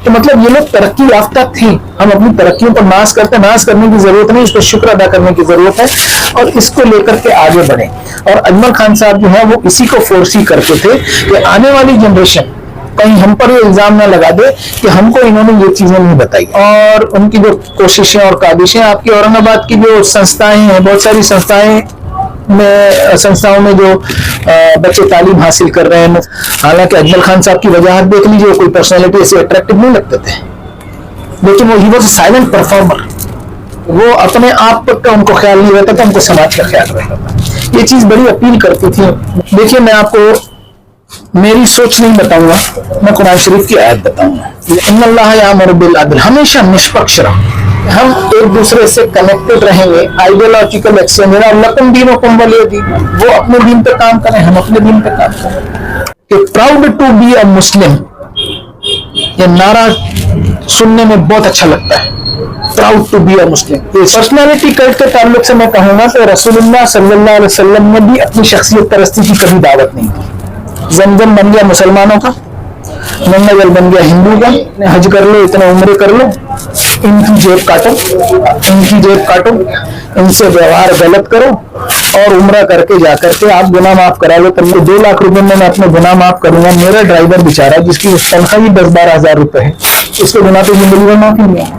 تو مطلب یہ لوگ ترقی یافتہ تھے. ہم اپنی ترقیوں پر ناز کرتے ہیں. ناز کرنے کی ضرورت نہیں, اس پر شکر ادا کرنے کی ضرورت ہے اور اس کو لے کر کے آگے بڑھیں. اور اجمل خان صاحب جو ہیں وہ اسی کو فورسی کرتے تھے کہ آنے والی جنریشن کہیں ہم پر یہ الزام نہ لگا دے کہ ہم کو انہوں نے یہ چیزیں نہیں بتائی. اور ان کی جو کوششیں اور کاوشیں, آپ کی اورنگ آباد کی جو سنستھائیں ہیں, بہت ساری سنستھاؤں میں جو بچے تعلیم حاصل کر رہے ہیں, حالانکہ اجمل خان صاحب کی وجاہت دیکھ لیجیے, کوئی پرسنالٹی ایسے اٹریکٹیو نہیں لگتے تھے, لیکن وہ he was a silent performer. وہ اپنے آپ کا ان کو خیال نہیں رہتا تھا, ان کو سماج کا خیال رہتا تھا. یہ چیز بڑی اپیل کرتی تھی. دیکھیے میں آپ کو میری سوچ نہیں بتاؤں گا, میں قرآن شریف کی آیت بتاؤں گا. ان اللہ یامر بالعدل, ہمیشہ نشپکش رہو. ہم ایک دوسرے سے کنیکٹڈ رہیں گے. آئیڈیالوجیکل ایکسچینج, لکم دینکم ولی دین, وہ اپنے دین پہ کام کریں, ہم اپنے دین پہ کام کریں. کہ proud to be a Muslim, یہ نعرہ سننے میں بہت اچھا لگتا ہے. Proud to be a Muslim. Personality cult کے تعلق سے میں کہوں گا کہ رسول اللہ صلی اللہ علیہ وسلم نے بھی اپنی شخصیت پرستی کی کبھی دعوت نہیں دی. زمزم بن گیا مسلمانوں کا, گنگا جل بن گیا ہندو کا. حج کر لو, اتنے عمرے کر لو, ان کی جیب کاٹو, ان سے ویوہار غلط کرو اور عمرہ کر کے جا کر کے آپ گناہ معاف کرا لو. تم کو 2 لاکھ روپے میں اپنے گناہ معاف کروں گا. میرا ڈرائیور بیچارہ جس کی تنخواہ 10-12 ہزار روپے ہے, اس کے گناہ تو زندگی میں معافی نہیں ہے.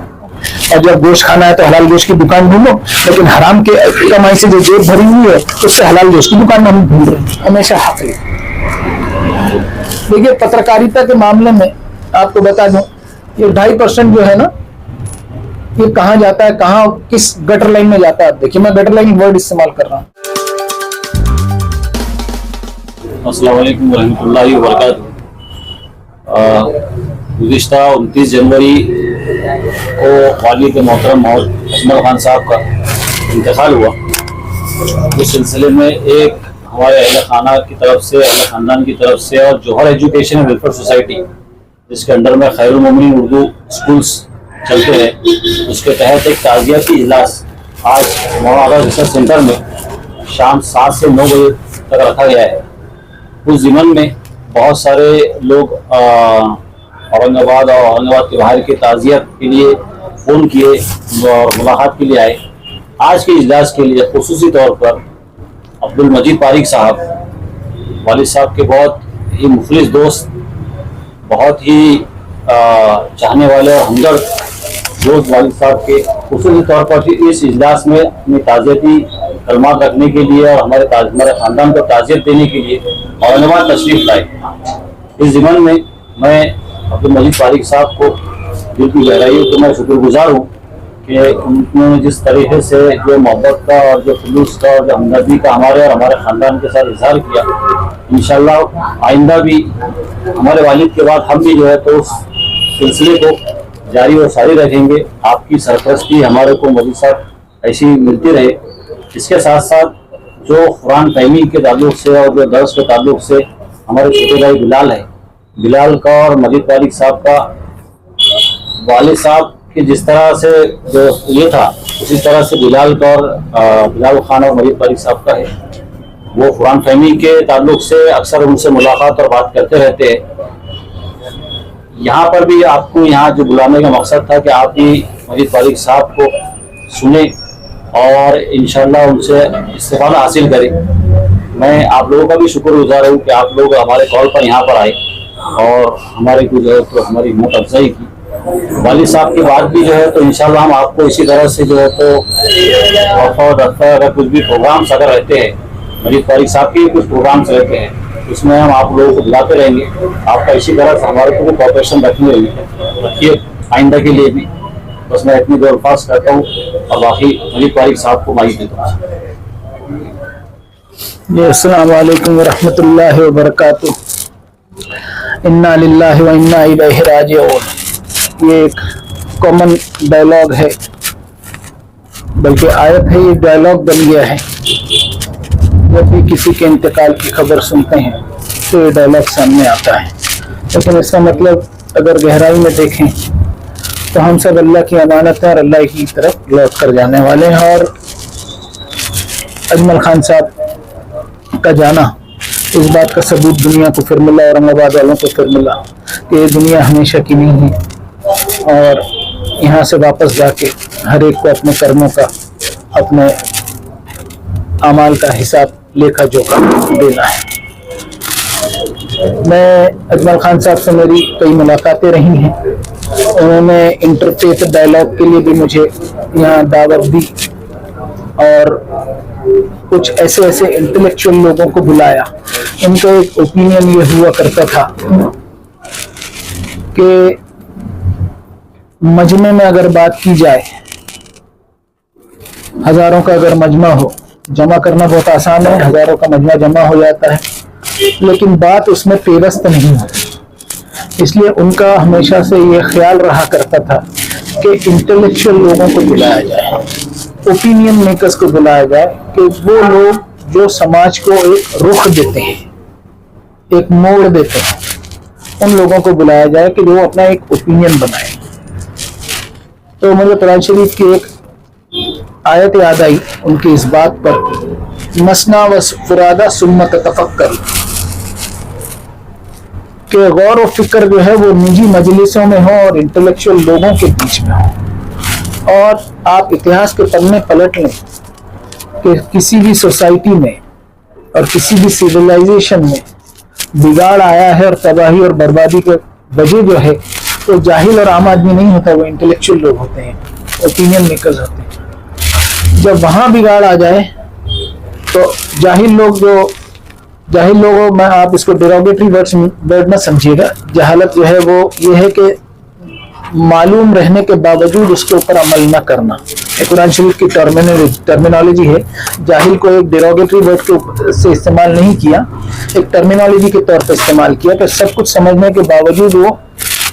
اور جب گوشت کھانا ہے تو حلال گوشت کی دکان ڈھونڈو, لیکن حرام کے کمائی سے جو جیب بھری ہوئی ہے اس سے حلال گوشت کی دکان ہم ڈھونڈ رہے ہیں. ہمیشہ حق ہے. دیکھیے پترکاریتا کے معاملے میں آپ کو بتا دوں, یہ 2.5% جو ہے نا, یہ کہاں جاتا ہے, کہاں کس گٹر لائن میں جاتا ہے. دیکھیے میں گٹر لائن ورڈ استعمال کر رہا ہوں. السلام علیکم ورحمۃ اللہ وبرکاتہ. گزشتہ 29 جنوری کو والد محترم اجمل خان صاحب کا انتقال ہوا. اس سلسلے میں ایک ہمارے اہل خانہ کی طرف سے, اہل خاندان کی طرف سے, اور جوہر ایجوکیشن اینڈ ویلفیئر سوسائٹی جس کے انڈر میں خیر المومنین اردو اسکولس چلتے ہیں, اس کے تحت ایک تعزیتی اجلاس آج مولانا ریسرچ سینٹر میں شام 7 سے 9 بجے تک رکھا گیا ہے. اس ضمن میں بہت سارے لوگ اورنگ آباد اور اورنگ آباد کے باہر کے تعزیت کے لیے فون کیے اور ملاقات کے لیے آئے. آج کے اجلاس کے لیے خصوصی طور پر عبد المجید پاریک صاحب, والد صاحب کے بہت ہی مخلص دوست, بہت ہی چاہنے والے اور ہمدرد دوست والد صاحب کے, خصوصی طور پر اس اجلاس میں اپنی تعزیتی کلمات رکھنے کے لیے اور ہمارے خاندان کو تعزیت دینے کے لیے اورنگ آباد تشریف لائے. اس ضمن میں عبد المجید پاریک صاحب کو دل کی گہرائیوں کو میں شکر گزار ہوں کہ انہوں نے جس طریقے سے جو محبت کا اور جو خلوص کا اور جو ہمدردی کا ہمارے اور ہمارے خاندان کے ساتھ اظہار کیا. انشاءاللہ آئندہ بھی ہمارے والد کے بعد ہم بھی جو ہے تو اس سلسلے کو جاری و ساری رکھیں گے. آپ کی سرپرستی ہمارے کو مولوی صاحب ایسی ملتی رہے. اس کے ساتھ ساتھ جو قرآن فہمی کے تعلق سے اور جو درس کے تعلق سے ہمارے چھوٹے بھائی بلال ہے, بلال کا اور مجید پاریک صاحب کا والد صاحب کہ جس طرح سے جو یہ تھا اسی طرح سے بلال کا اور بلال خان اور مجید پاریک صاحب کا ہے. وہ قرآن فہمی کے تعلق سے اکثر ان سے ملاقات اور بات کرتے رہتے ہیں. یہاں پر بھی آپ کو یہاں جو بلانے کا مقصد تھا کہ آپ بھی مجید پاریک صاحب کو سنیں اور انشاءاللہ ان سے استفادہ حاصل کریں. میں آپ لوگوں کا بھی شکر گزار ہوں کہ آپ لوگ ہمارے کال پر یہاں پر آئے اور ہمارے کو جو ہے تو ہماری ہمت افزائی کی. والد صاحب کے بعد بھی جو ہے تو انشاءاللہ ہم آپ کو اسی طرح سے جو ہے تو اگر کچھ بھی پروگرامس اگر رہتے ہیں, مجید پاریک صاحب کے کچھ پروگرامس رہتے ہیں, اس میں ہم آپ لوگوں کو بلاتے رہیں گے. آپ کا اسی طرح سے ہمارے کو بھی کوآپریشن رکھیے آئندہ کے لیے بھی. بس میں اتنی دیر الفاظ کرتا ہوں اور باقی مجید پاریک صاحب کو مائک دیتا ہوں. السلام علیکم ورحمۃ اللہ وبرکاتہ. انا للہ و انا الیہ راجعون. یہ ایک کامن ڈائلاگ ہے, بلکہ آیت ہے, یہ ڈائلاگ بن گیا ہے. جب بھی کسی کے انتقال کی خبر سنتے ہیں تو یہ ڈائلاگ سامنے آتا ہے. لیکن اس کا مطلب اگر گہرائی میں دیکھیں تو ہم سب اللہ کی امانت ہیں اور اللہ کی طرف لوٹ کر جانے والے ہیں. اور اجمل خان صاحب کا جانا اس بات کا ثبوت دنیا کو پھر ملا, اورنگ آباد والوں کو پھر ملا کہ یہ دنیا ہمیشہ کی نہیں ہے. اور یہاں سے واپس جا کے ہر ایک کو اپنے کرموں کا، اپنے اعمال کا حساب لیکھا جوکھا دینا ہے۔ میں اجمل خان صاحب سے میری کئی ملاقاتیں رہی ہیں، انہوں نے انٹرفیتھ ڈائلاگ کے لیے بھی مجھے یہاں دعوت دی اور کچھ ایسے انٹلیکچوئل لوگوں کو بلایا۔ ان کا ایک اوپینین یہ ہوا کرتا تھا کہ مجمع میں اگر بات کی جائے، ہزاروں کا اگر مجمع ہو، جمع کرنا بہت آسان ہے، ہزاروں کا مجمع جمع ہو جاتا ہے، لیکن بات اس میں پیوست نہیں ہوتی۔ اس لیے ان کا ہمیشہ سے یہ خیال رہا کرتا تھا کہ انٹلیکچوئل لوگوں کو بلایا جائے، اوپینین میکرز کو بلایا جائے، کہ وہ لوگ جو سماج کو ایک رخ دیتے ہیں، ایک موڑ دیتے ہیں، ان لوگوں کو بلایا جائے کہ جو اپنا ایک اوپینین بنائے۔ تو مجھے قرآن شریف کی ایک آیت یاد آئی ان کی اس بات پر، مسنا و فرادہ ثم تتفکر، کہ غور و فکر جو ہے وہ نجی مجلسوں میں ہو اور انٹلیکچوئل لوگوں کے بیچ میں ہو۔ اور آپ اتہاس کے پنے پلٹ لیں کہ کسی بھی سوسائٹی میں اور کسی بھی سویلائزیشن میں بگاڑ آیا ہے اور تباہی اور بربادی کے وجہ جو ہے تو جاہل اور عام آدمی نہیں ہوتا، وہ انٹلیکچوئل لوگ ہوتے ہیں، اوپینین میکرز ہوتے ہیں۔ جب وہاں بگاڑ آ جائے تو جاہل لوگوں میں آپ اس کو ڈیروگیٹری ورڈ نہ سمجھیے گا، جہالت جو ہے وہ یہ ہے کہ معلوم رہنے کے باوجود اس کے اوپر عمل نہ کرنا۔ قرآن شریف کی ٹرمینالوجی ہے، جاہل کو ایک ڈیروگیٹری ورڈ سے استعمال نہیں کیا، ایک ٹرمینالوجی کے طور پر استعمال کیا کہ سب کچھ سمجھنے کے باوجود وہ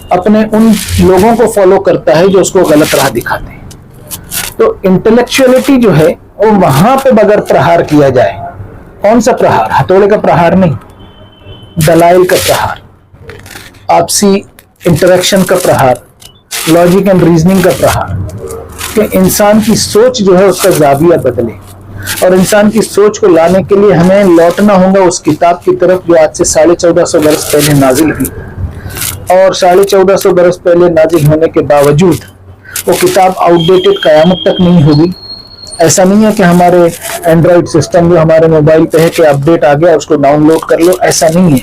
اپنے ان لوگوں کو فالو کرتا ہے جو اس کو غلط راہ دکھاتے ہیں۔ تو انٹلیکچوئلٹی جو ہے وہ وہاں پہ بغیر پرہار کیا جائے، کون سا پرہار؟ ہتھوڑے کا پرہار نہیں، دلائل کا پرہار، آپسی انٹریکشن کا پرہار، لاجک اینڈ ریزننگ کا پرہار، کہ انسان کی سوچ جو ہے اس کا زاویہ بدلے۔ اور انسان کی سوچ کو لانے کے لیے ہمیں لوٹنا ہوگا اس کتاب کی طرف جو آج سے 1450 برس پہلے نازل ہوئی، اور 1450 برس پہلے نازل ہونے کے باوجود وہ کتاب آؤٹ ڈیٹڈ قیامت تک نہیں ہوگی۔ ایسا نہیں ہے کہ ہمارے اینڈرائڈ سسٹم جو ہمارے موبائل پہ ہے کہ اپ ڈیٹ آ گیا اس کو ڈاؤن لوڈ کر لو، ایسا نہیں ہے۔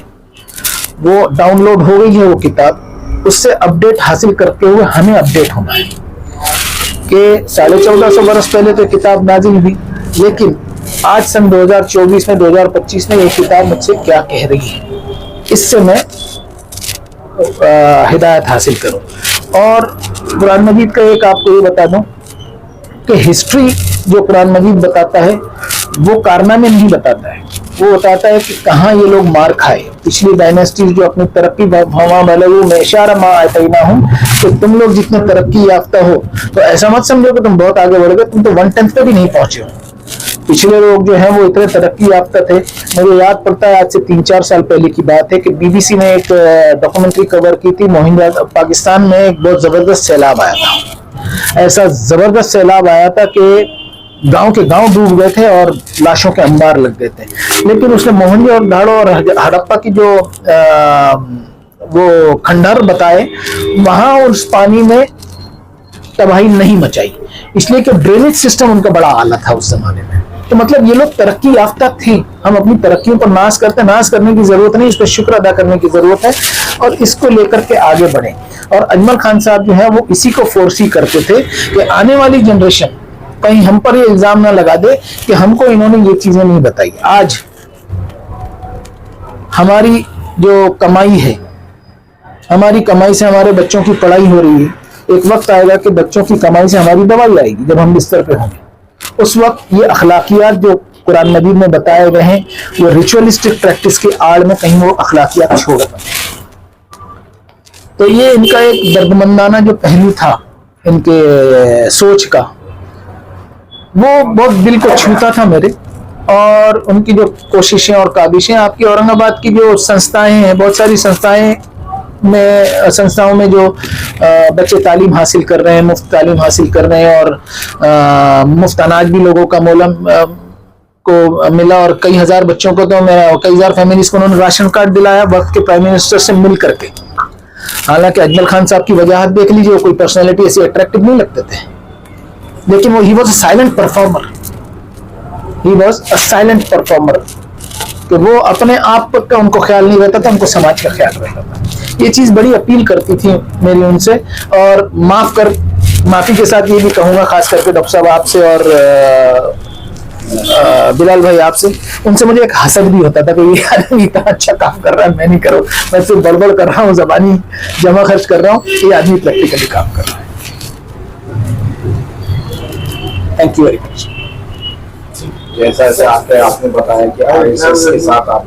وہ ڈاؤن لوڈ ہو گئی ہے وہ کتاب، اس سے اپ ڈیٹ حاصل کرتے ہوئے ہمیں اپ ڈیٹ ہونا ہے کہ 1450 برس پہلے تو کتاب نازل ہوئی، لیکن آج سن 2024 میں 2025 میں یہ کتاب مجھ سے کیا کہہ رہی ہے، اس سے میں ہدایت حاصل کروں۔ اور قرآن مجید کا ایک آپ کو یہ بتا دوں کہ ہسٹری جو قرآن مجید بتاتا ہے وہ کارنامے نہیں بتاتا ہے، وہ بتاتا ہے کہ کہاں یہ لوگ مار کھائے۔ پچھلی ڈائنیسٹیز جو اپنی ترقی میں اشارہ ما آتینا ہوں کہ تم لوگ جتنے ترقی یافتہ ہو تو ایسا مت سمجھو کہ تم بہت آگے بڑھ گئے، تم تو 1/10 پہ بھی نہیں پہنچے ہو۔ پچھلے لوگ جو ہیں وہ اتنے ترقی یافتہ تھے۔ مجھے یاد پڑتا ہے آج سے 3-4 سال پہلے کی بات ہے کہ بی بی سی نے ایک ڈاکومنٹری کور کی تھی، پاکستان میں ایک بہت زبردست سیلاب آیا تھا، ایسا زبردست سیلاب آیا تھا کہ گاؤں کے گاؤں ڈوب گئے تھے اور لاشوں کے انبار لگ گئے تھے، لیکن اس نے موہنجو اور داڑو اور ہڑپا کی جو وہ کھنڈر بتائے وہاں اس پانی میں تباہی نہیں مچائی، اس لیے کہ ڈرینیج سسٹم ان کا بڑا اعلیٰ تھا اس زمانے میں۔ تو مطلب یہ لوگ ترقی یافتہ تھے۔ ہم اپنی ترقیوں پر ناز کرنے کی ضرورت نہیں، اس پہ شکر ادا کرنے کی ضرورت ہے اور اس کو لے کر کے آگے بڑھیں۔ اور اجمل خان صاحب جو ہے وہ اسی کو فورسی کرتے تھے کہ آنے والی جنریشن کہیں ہم پر یہ الزام نہ لگا دے کہ ہم کو انہوں نے یہ چیزیں نہیں بتائی۔ آج ہماری جو کمائی ہے، ہماری کمائی سے ہمارے بچوں کی پڑھائی ہو رہی ہے، ایک وقت آئے گا کہ بچوں کی کمائی سے ہماری دوائی آئے گی جب ہم بستر پہ ہوں گے۔ اس وقت یہ اخلاقیات جو قرآن مجید میں بتائے ہوئے ہیں وہ ریچولیسٹک پریکٹس کی آڑ میں کہیں وہ اخلاقیات چھوڑ دیں۔ تو یہ ان کا ایک دردمندانہ جو پہلو تھا ان کے سوچ کا، وہ بہت دل کو چھوتا تھا میرے۔ اور ان کی جو کوششیں اور کاوشیں، آپ کی اورنگ آباد کی جو سنستھائیں ہیں، بہت ساری سنستھاؤں میں جو بچے تعلیم حاصل کر رہے ہیں، مفت تعلیم حاصل کر رہے ہیں، اور مفت اناج بھی لوگوں کا مولم کو ملا، اور کئی ہزار بچوں کو تو کئی ہزار فیملیز کو انہوں نے راشن کارڈ دلایا وقت کے پرائم منسٹر سے مل کر کے۔ حالانکہ اجمل خان صاحب کی وجاہت دیکھ لیجیے, وہ کوئی پرسنالٹی ایسی اٹریکٹیو نہیں لگتے تھے, لیکن وہ he was a silent performer, he was a silent performer, کہ وہ اپنے آپ کا ان کو خیال نہیں رہتا تھا, ان کو سماج کا خیال رہتا تھا. یہ چیز بڑی اپیل کرتی تھی میری ان سے. اور معافی کے ساتھ یہ بھی کہوں گا, خاص کر کے ڈاکٹر صاحب آپ سے اور بلال بھائی آپ سے, ان سے مجھے ایک حسد بھی ہوتا تھا کہ یہ آدمی اتنا اچھا کام کر رہا ہے, میں نہیں کروں, میں صرف بڑبڑ کر رہا ہوں, زبانی جمع خرچ کر رہا ہوں, یہ آدمی پریکٹیکلی کام کر رہا ہے. Thank you very much. جیسا آپ نے بتایا کہ RSS کے ساتھ آپ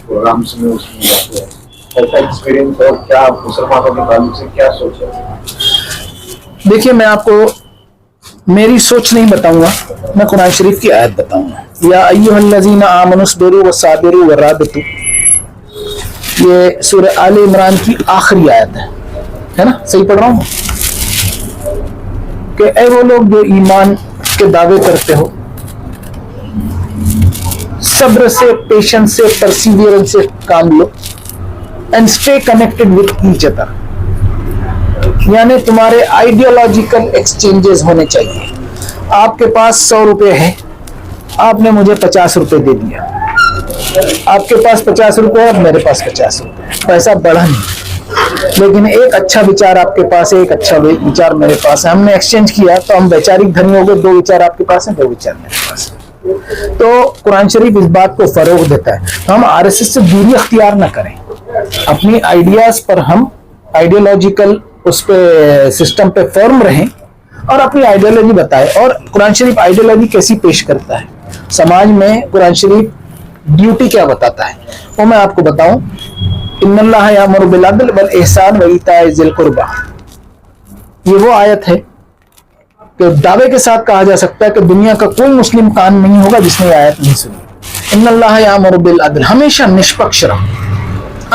پروگرامس میں اس میں جاتے ہیں, کیسا ایکسپیرینس اور کیا مسلمانوں کے تعلق سے کیا سوچ ہے؟ دیکھیے, میں آپ کو میری سوچ نہیں بتاؤں گا, میں قرآن شریف کی آیت بتاؤں گا. یا ایھا الذین آمنوا اصبروا وصابروا ورابطوا, یہ سورہ آل عمران کی آخری آیت ہے نا, صحیح پڑھ رہا ہوں کہ اے وہ لوگ جو ایمان کے دعوے کرتے ہو, صبر سے, پیشنس سے, پرسیویئرنس سے کام لو, and stay connected with each other. یعنی تمہارے آئیڈیالوجیکل ایکسچینجز ہونے چاہیے. آپ کے پاس 100 روپے ہے, آپ نے مجھے 50 روپے دے دیا, آپ کے پاس 50 روپے ہے, میرے پاس 50 روپے, پیسہ بڑھا نہیں, لیکن ایک اچھا وچار آپ کے پاس ہے, ایک اچھا وچار میرے پاس ہے, ہم نے ایکسچینج کیا تو ہم ویچارک دھنی ہو گئے. 2 وچار آپ کے پاس ہیں, 2 وچار میرے پاس ہیں. تو قرآن شریف اس بات کو فروغ دیتا ہے. ہم RSS سے دوری اختیار نہ کریں, اپنی آئیڈیاز پر ہم آئیڈیالوجیکل اس پہ سسٹم پہ فارم رہیں اور اپنی آئیڈیالوجی بتائے. اور قرآن شریف آئیڈیالوجی کیسی پیش کرتا ہے, سماج میں قرآن شریف ڈیوٹی کیا بتاتا ہے, وہ میں آپ کو بتاؤں. ان اللہ یامر بالعدل والاحسان وایتاء ذی القربی, یہ وہ آیت ہے کہ دعوے کے ساتھ کہا جا سکتا ہے کہ دنیا کا کوئی مسلم کان نہیں ہوگا جس نے یہ آیت نہیں سنی. ان اللہ یامر بالعدل, ہمیشہ نشپکش رہو,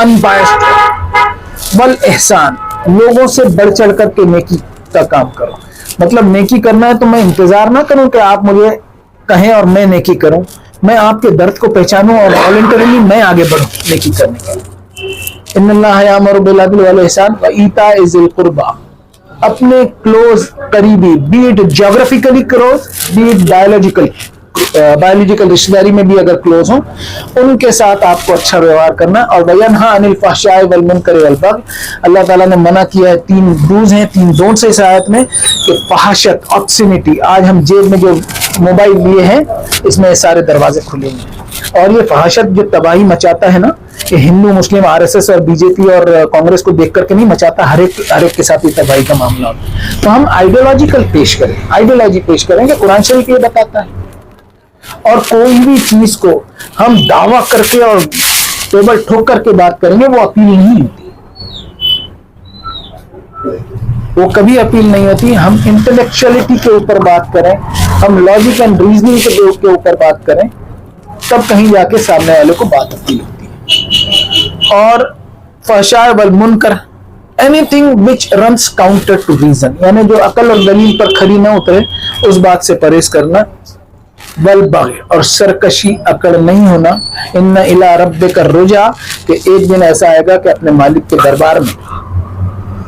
انبائسڈ رہو, والاحسان, لوگوں سے بڑھ چڑھ کر کے نیکی کا کام کرو. مطلب نیکی کرنا ہے تو میں انتظار نہ کروں کہ آپ مجھے کہیں اور میں نیکی کروں, میں آپ کے درد کو پہچانوں اور والنٹرلی میں آگے بڑھوں نیکی کرنے کے لیے. ان اللہ یامر بالعدل والاحسان وایتاء ذی القربی, اپنے کلوز قریبی, be it geographically close, be it biological رشتہ داری میں بھی اگر کلوز ہوں, ان کے ساتھ آپ کو اچھا ویوہار کرنا. اور وینھا عن الفحشاء والمنکر والبغی, اللہ تعالیٰ نے منع کیا ہے, 3 ڈوز ہیں, 3 ڈونٹس اس آیت میں, کہ فحاشت, آبسینٹی. آج ہم جیب میں جو موبائل لیے ہیں اس میں سارے دروازے کھلے ہوئے ہیں, اور یہ فحاشت جو تباہی مچاتا ہے نا, کہ ہندو مسلم RSS اور BJP اور کانگریس کو دیکھ کر کے نہیں مچاتا, ہر ایک کے ساتھ یہ تباہی کا معاملہ ہوتا ہے. تو ہم آئیڈیالوجیکل پیش کریں, آئیڈیالوجی پیش کریں کہ قرآن شریف یہ بتاتا ہے. اور کوئی بھی چیز کو ہم دعویٰ کر کے اور ٹیبل ٹھوک کر کے بات کریں گے, وہ اپیل نہیں ہوتی, وہ کبھی اپیل نہیں ہوتی. ہم انٹلیکچولیٹی کے اوپر بات کریں, ہم لاجک اینڈ ریزننگ کے اوپر بات کریں, تب کہیں جا کے سامنے والے کو بات اپیل ہوتی ہے. اور فحشاء والمنکر, anything which runs counter to reason, یعنی جو عقل اور دلیل پر کھری نہ اترے اس بات سے پرہیز کرنا. والبغی, اور سرکشی, اکڑ نہیں ہونا. ان الی ربک الرجع, کہ ایک دن ایسا آئے گا کہ اپنے مالک کے دربار میں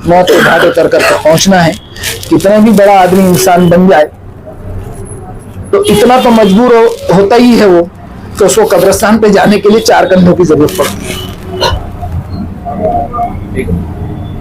موت کے گھاٹ اتر کر کے پہنچنا ہے. کتنا بھی بڑا آدمی انسان بن جائے تو اتنا تو مجبور ہوتا ہی ہے وہ, تو اس کو قبرستان پہ جانے کے لیے 4 کندھوں کی ضرورت پڑتی ہے.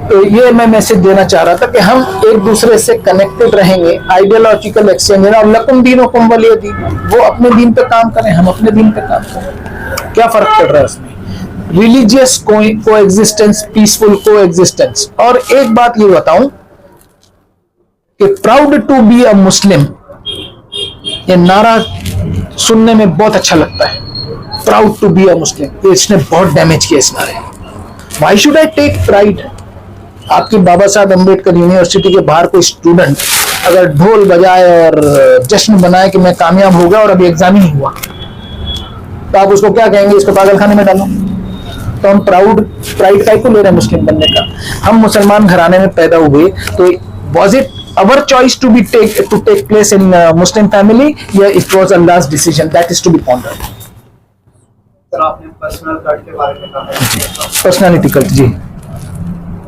تو یہ میں میسج دینا چاہ رہا تھا کہ ہم ایک دوسرے سے کنیکٹڈ رہیں گے, آئیڈیالوجیکل ایکسچینج. اور لکم دینکم ولی دین, وہ اپنے دین پہ کام کریں, ہم اپنے دین پہ کام کریں. کیا فرق پڑ رہا ہے اس میں؟ ریلیجیس کو ایگزسٹنس, پیسفل کو ایگزسٹنس. اور ایک بات یہ بتاؤں کہ proud to be a Muslim, یہ نعرہ سننے میں بہت اچھا لگتا ہے, پراؤڈ ٹو بی اے مسلم. اس نے بہت ڈیمیج کیا اس نعرے. Why should I take pride? آپ کی بابا صاحب امبیڈکر یونیورسٹی کے باہر کوئی اسٹوڈنٹ اگر ڈھول بجائے اور جشن بنائے کہ میں کامیاب ہو گیا اور ابھی ایگزام ہی نہیں ہوا, تو آپ اس کو کیا کہیں گے؟ اس کو پاگل خانے میں ڈالو. تو ہم پرائڈ کو لے رہے ہیں مسلم بننے کا. ہم مسلمان گھرانے میں پیدا ہوئے, تو was it our choice to take place in Muslim family, yeah, it was Allah's decision, that is to be pondered. سر آپ نے پرسنل کلٹ کے بارے میں کہا ہے, پرسنالٹی کلٹ, جی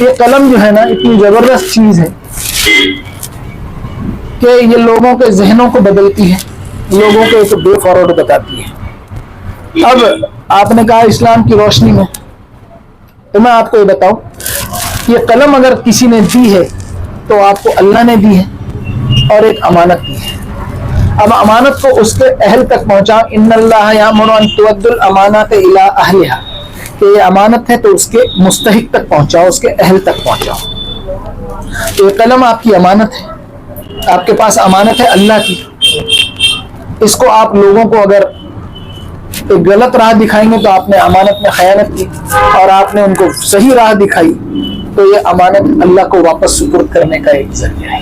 یہ قلم جو ہے نا اتنی زبردست چیز ہے کہ یہ لوگوں کے ذہنوں کو بدلتی ہے, لوگوں کو ایک وے فارورڈ بتاتی ہے. اب آپ نے کہا اسلام کی روشنی میں, تو میں آپ کو یہ بتاؤں, یہ قلم اگر کسی نے دی ہے تو آپ کو اللہ نے دی ہے اور ایک امانت دی ہے. اب امانت کو اس کے اہل تک پہنچاؤ. ان اللہ یامر ان تؤدوا الامانات الی اہلھا, کہ یہ امانت ہے تو اس کے مستحق تک پہنچاؤ, اس کے اہل تک پہنچاؤ. یہ قلم آپ کی امانت ہے, آپ کے پاس امانت ہے اللہ کی. اس کو آپ لوگوں کو اگر ایک غلط راہ دکھائیں گے تو آپ نے امانت میں خیانت کی, اور آپ نے ان کو صحیح راہ دکھائی تو یہ امانت اللہ کو واپس سپرد کرنے کا ایک ذریعہ ہے.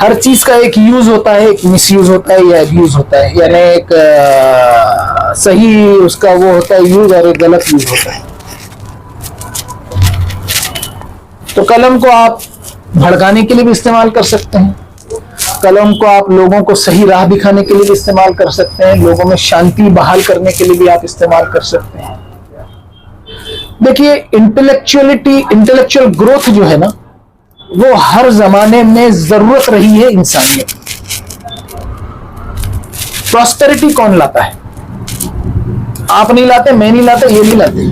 ہر چیز کا ایک یوز ہوتا ہے, ایک مس یوز ہوتا ہے یا ایبیوز ہوتا ہے, یعنی ایک صحیح اس کا وہ ہوتا ہے یوز اور ایک غلط یوز ہوتا ہے. تو قلم کو آپ بھڑکانے کے لیے بھی استعمال کر سکتے ہیں, قلم کو آپ لوگوں کو صحیح راہ دکھانے کے لیے بھی استعمال کر سکتے ہیں, لوگوں میں شانتی بحال کرنے کے لیے بھی آپ استعمال کر سکتے ہیں. دیکھیے انٹلیکچوئل گروتھ جو ہے نا وہ ہر زمانے میں ضرورت رہی ہے انسانیت کی. پراسپیرٹی کون لاتا ہے؟ آپ نہیں لاتے, میں نہیں لاتا, یہ نہیں لاتے.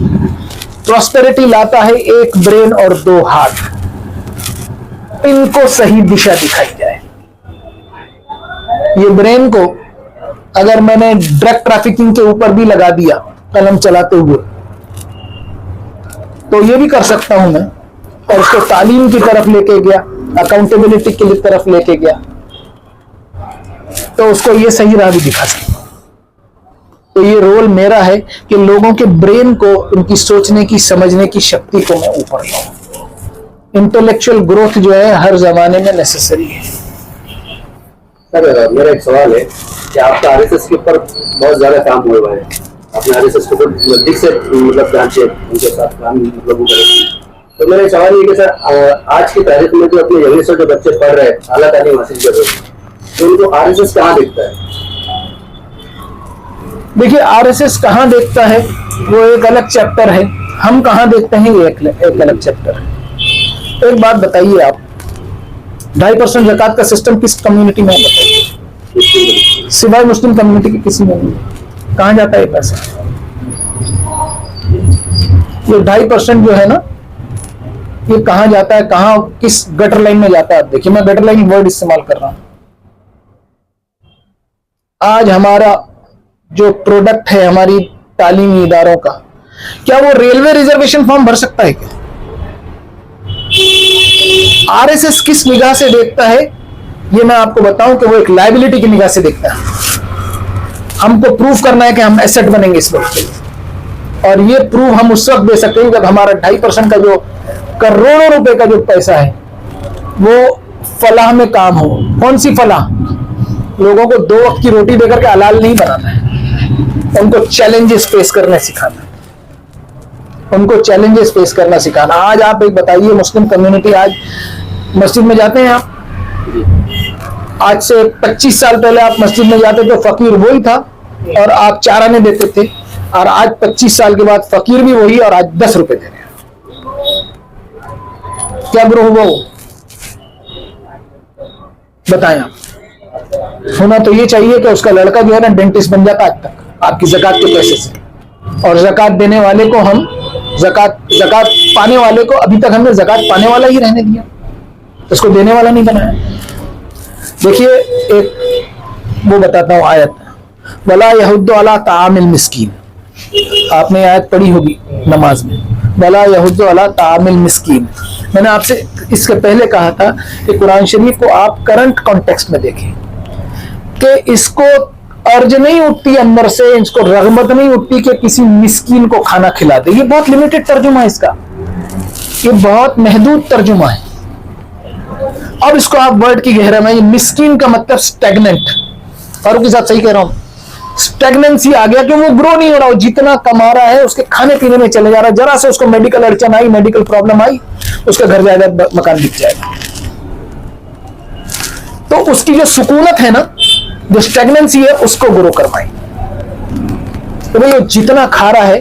پراسپیرٹی لاتا ہے ایک برین اور دو ہاتھ, ان کو صحیح دشا دکھائی جائے. یہ برین کو اگر میں نے ڈرگ ٹریفکنگ کے اوپر بھی لگا دیا قلم چلاتے ہوئے تو یہ بھی کر سکتا ہوں میں, اور اس کو تعلیم کی طرف لے کے گیا, اکاؤنٹیبلٹی کی طرف لے کے گیا, تو اس کو یہ صحیح راہ بھی دکھا سکتا ہوں. تو یہ رول میرا ہے کہ لوگوں کے برین کو, ان کی سوچنے کی سمجھنے کی شکتی کو میں اوپر لاؤں. انٹلیکچوئل گروتھ جو ہے ہر زمانے میں نیسیسری ہے. سر میرا ایک سوال ہے کہ آپ کا RSS کے اوپر بہت زیادہ کام ہوئے ہوئے ہیں, آپ نے RSS کے اوپر نزدیک سے مطلب جانچے, ان کے ساتھ کام مطلب کرے. تو میرا ایک سوال یہ کہ سر آج کی تاریخ میں جو اپنے یونگ سے جو بچے پڑھ رہے ہیں, اعلیٰ تعلیم حاصل کر رہے ہیں, تو ان کو RSS کہاں دیکھتا ہے؟ دیکھیے RSS کہاں دیکھتا ہے وہ ایک الگ چیپٹر ہے, ہم کہاں دیکھتے ہیں یہ ایک الگ چیپٹر ہے. ایک بات بتائیے, آپ 2.5% زکوٰۃ کا سسٹم کس کمیونٹی میں بتائیے, سوائے مسلم کمیونٹی کی کسی میں نہیں. کہاں جاتا ہے یہ پیسہ؟ یہ 2.5% جو ہے نا یہ کہاں جاتا ہے, کہاں کس گٹر لائن میں جاتا ہے؟ دیکھیے میں گٹر لائن ورڈ استعمال کر رہا ہوں. آج ہمارا جو پروڈکٹ ہے ہماری تعلیمی اداروں کا, کیا وہ ریلوے ریزرویشن فارم بھر سکتا ہے کیا؟ RSS کس نگاہ سے دیکھتا ہے یہ میں آپ کو بتاؤں کہ وہ ایک لائبلٹی کی نگاہ سے دیکھتا ہے. ہم کو پروف کرنا ہے کہ ہم ایسٹ بنیں گے اس وقت کے لیے, اور یہ پروف ہم اس وقت دے سکتے ہیں جب ہمارا 2.5% کا جو کروڑوں روپے کا جو پیسہ ہے وہ فلاح میں کام ہو. کون سی فلاح؟ لوگوں کو 2 وقت کی روٹی دے کر کے حلال نہیں بنانا ہے, ان کو چیلنجز فیس کرنا سکھانا ہے, ان کو چیلنجز فیس کرنا سکھانا. آج آپ ایک بتائیے, مسلم کمیونٹی آج مسجد میں جاتے ہیں آپ, آج سے 25 سال پہلے آپ مسجد میں جاتے تو فقیر وہی تھا اور آپ 4 آنے دیتے تھے, اور آج 25 سال کے بعد فقیر بھی وہی اور آج 10 روپے دے رہے ہیں. کیا گروہ ہوا وہ؟ بتائیں آپ. ہونا تو یہ چاہیے کہ اس کا لڑکا جو ہے نا ڈینٹسٹ بن جاتا آج تک آپ کی زکوٰۃ کے پیسے سے, اور زکوٰۃ دینے والے کو ہم زکوٰۃ پانے والے کو ابھی تک ہم نے زکوٰۃ پانے والا ہی رہنے دیا, اس کو دینے والا نہیں بنایا. دیکھیے ایک وہ بتاتا ہوں آیت, وَلَا يَحُضُّ عَلَىٰ طَعَامِ الْمِسْكِينِ, آپ نے آیت پڑھی ہوگی نماز میں, وَلَا يَحُضُّ عَلَىٰ طَعَامِ الْمِسْكِينِ. میں نے آپ سے اس کے پہلے کہا تھا کہ قرآن شریف کو آپ کرنٹ کانٹیکسٹ میں دیکھیں کہ اس کو ارج نہیں اٹھتی اندر سے, اس کو رغبت نہیں اٹھتی کہ کسی مسکین کو کھانا کھلا دے. یہ بہت لمیٹڈ ترجمہ ہے اس کا, یہ بہت محدود ترجمہ ہے. اب اس کو آپ ورڈ کی گہرائی میں, یہ مسکین کا مطلب اسٹیگننٹ, فاروق کے ساتھ صحیح کہہ رہا ہوں, اسٹیگننسی آ گیا کہ وہ گرو نہیں ہو رہا, وہ جتنا کما رہا ہے اس کے کھانے پینے میں چلے جا رہا ہے, ذرا سے اس کو میڈیکل اڑچن آئی, میڈیکل پرابلم آئی, اس کا گھر جائیداد مکان بک جائے گا. تو اس کی جو سکونت ہے نا, جو اسٹیگننسی ہے, اس کو گرو کروائیں. تو بھائی جتنا کھا رہا ہے